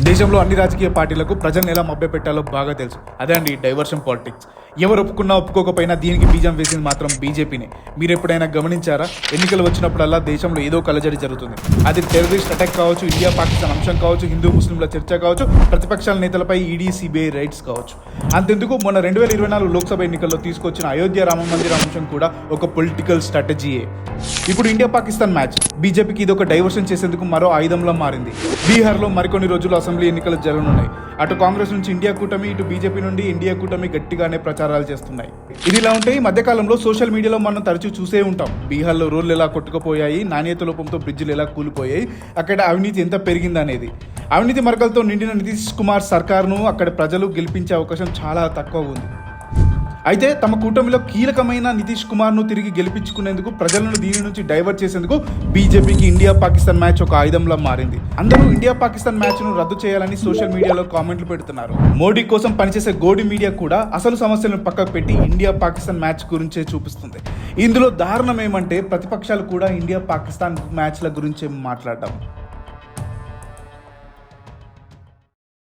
దేశంలో అన్ని రాజకీయ పార్టీలకు ప్రజల్ని ఎలా మభ్యపెట్టాలో బాగా తెలుసు. అదే అండి డైవర్షన్ పాలిటిక్స్. ఎవరు ఒప్పుకున్నా ఒప్పుకోకపోయినా దీనికి బీజం వేసింది మాత్రం బీజేపీనే. మీరు ఎప్పుడైనా గమనించారా? ఎన్నికలు వచ్చినప్పుడల్లా దేశంలో ఏదో కలజడి జరుగుతుంది. అది టెర్రరిస్ట్ అటాక్ కావచ్చు, ఇండియా పాకిస్తాన్ అంశం కావచ్చు, హిందూ ముస్లింల చర్చ కావచ్చు, ప్రతిపక్షాల నేతలపై ఈడీ సిబిఐ రైడ్స్ కావచ్చు. అంతెందుకు మొన్న 2024 లోక్సభ ఎన్నికల్లో తీసుకొచ్చిన అయోధ్య రామ మందిరం అంశం కూడా ఒక పొలిటికల్ స్ట్రాటజీయే. ఇప్పుడు ఇండియా పాకిస్తాన్ మ్యాచ్ బీజేపీకి ఇది ఒక డైవర్షన్ చేసేందుకు మరో ఆయుధంలా మారింది. బీహార్లో మరికొన్ని రోజులు అసెంబ్లీ ఎన్నికలు జరగనున్నాయి. అటు కాంగ్రెస్ నుంచి ఇండియా కూటమి, ఇటు బీజేపీ నుండి ఇండియా కూటమి గట్టిగానే ప్రచారాలు చేస్తున్నాయి. ఇదిలా ఉంటే ఈ మధ్యకాలంలో సోషల్ మీడియాలో మనం తరచూ చూసే ఉంటాం. బీహార్లో రోడ్లు ఎలా కొట్టుకుపోయాయి, నాణ్యత లోపంతో బ్రిడ్జిలు ఎలా కూలిపోయాయి, అక్కడ అవినీతి ఎంత పెరిగిందనేది. అవినీతి మరకలతో నిండిన నితీష్ కుమార్ సర్కార్ను అక్కడ ప్రజలు గెలిపించే అవకాశం చాలా తక్కువ ఉంది. అయితే తమ కూటమిలో కీలకమైన నితీష్ కుమార్ను తిరిగి గెలిపించుకునేందుకు, ప్రజలను దీని నుంచి డైవర్ట్ చేసేందుకు బీజేపీకి ఇండియా పాకిస్తాన్ మ్యాచ్ ఒక ఆయుధంలా మారింది. అందరూ ఇండియా పాకిస్తాన్ మ్యాచ్ను రద్దు చేయాలని సోషల్ మీడియాలో కామెంట్లు పెడుతున్నారు. మోడీ కోసం పనిచేసే గోడి మీడియా కూడా అసలు సమస్యలను పక్కకు పెట్టి ఇండియా పాకిస్తాన్ మ్యాచ్ గురించే చూపిస్తుంది. ఇందులో దారుణం ఏమంటే ప్రతిపక్షాలు కూడా ఇండియా పాకిస్తాన్ మ్యాచ్ల గురించే మాట్లాడడం.